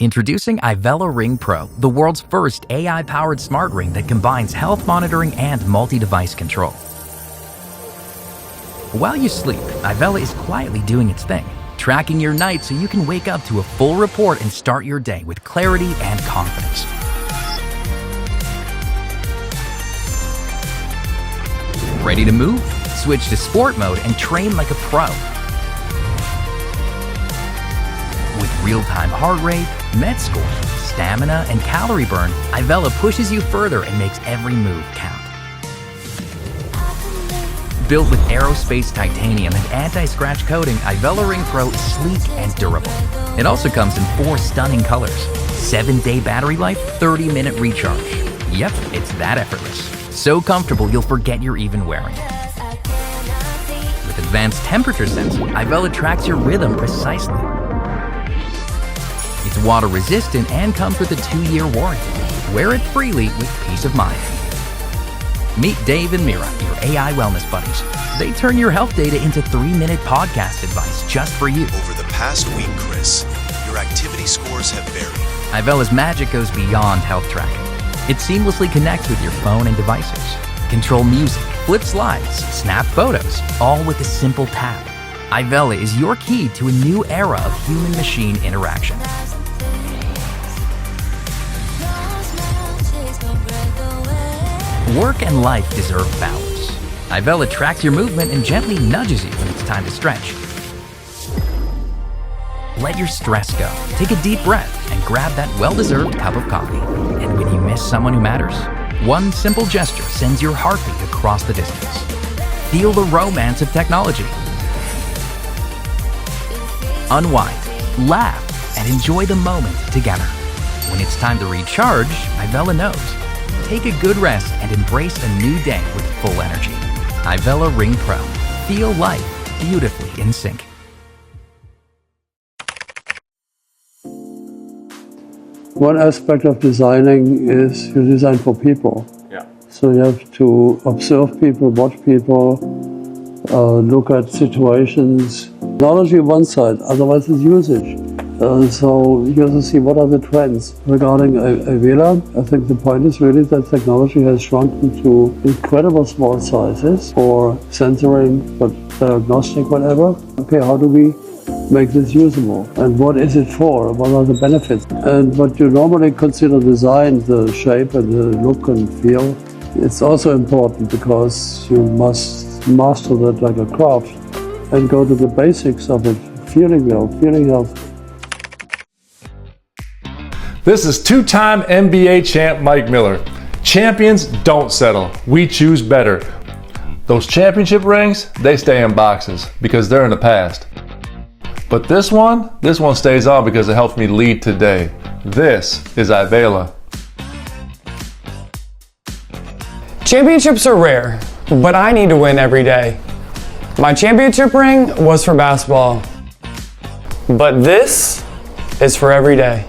Introducing IVELA Ring Pro, the world's first AI-powered smart ring that combines health monitoring and multi-device control. While you sleep, IVELA is quietly doing its thing, tracking your night so you can wake up to a full report and start your day with clarity and confidence. Ready to move? Switch to sport mode and train like a pro. With real-time heart rate, met score, stamina, and calorie burn, IVELA pushes you further and makes every move count. Built with aerospace titanium and anti-scratch coating, IVELA Ring Pro is sleek and durable. It also comes in 4 stunning colors: 7-day battery life, 30-minute recharge. Yep, it's that effortless. So comfortable you'll forget you're even wearing it. With advanced temperature sensing, IVELA tracks your rhythm precisely. It's water resistant and comes with a 2-year warranty. Wear it freely with peace of mind. Meet Dave and Mira, your AI wellness buddies. They turn your health data into 3-minute podcast advice just for you. Over the past week, Chris, your activity scores have varied. IVELA's magic goes beyond health tracking. It seamlessly connects with your phone and devices. Control music, flip slides, snap photos, all with a simple tap. IVELA is your key to a new era of human-machine interaction. Work and life deserve balance. IVELA tracks your movement and gently nudges you when it's time to stretch. Let your stress go. Take a deep breath and grab that well-deserved cup of coffee. And when you miss someone who matters, one simple gesture sends your heartbeat across the distance. Feel the romance of technology. Unwind, laugh, and enjoy the moment together. When it's time to recharge, IVELA knows. Take a good rest and embrace a new day with full energy. IVELA Ring Pro. Feel life beautifully in sync. One aspect of designing is you design for people. Yeah. So you have to observe people, watch people, look at situations. Technology on one side, otherwise it's usage. So you have to see what are the trends. Regarding AIVELA, I think the point is really that technology has shrunk into incredible small sizes for sensoring, for diagnostic, whatever. Okay, how do we make this usable? And what is it for? What are the benefits? And what you normally consider design, the shape and the look and feel, it's also important because you must master that like a craft and go to the basics of it, feeling well, feeling healthy. This is 2-time NBA champ Mike Miller. Champions don't settle. We choose better. Those championship rings, they stay in boxes because they're in the past. But this one stays on because it helps me lead today. This is IVELA. Championships are rare, but I need to win every day. My championship ring was for basketball, but this is for every day.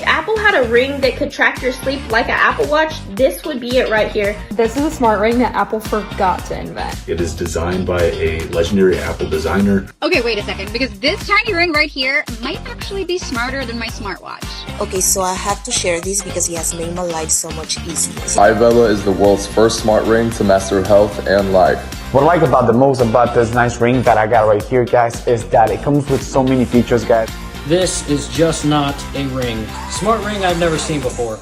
Apple had a ring that could track your sleep like an Apple Watch, this would be it right here. This is a smart ring that Apple forgot to invent. It is designed by a legendary Apple designer. Okay, wait a second, because this tiny ring right here might actually be smarter than my smartwatch. Okay, so I have to share this because he has made my life so much easier. IVELA is the world's first smart ring to master health and life. What I like about the most about this nice ring that I got right here, guys, is that it comes with so many features, guys. This is just not a ring. Smart ring I've never seen before.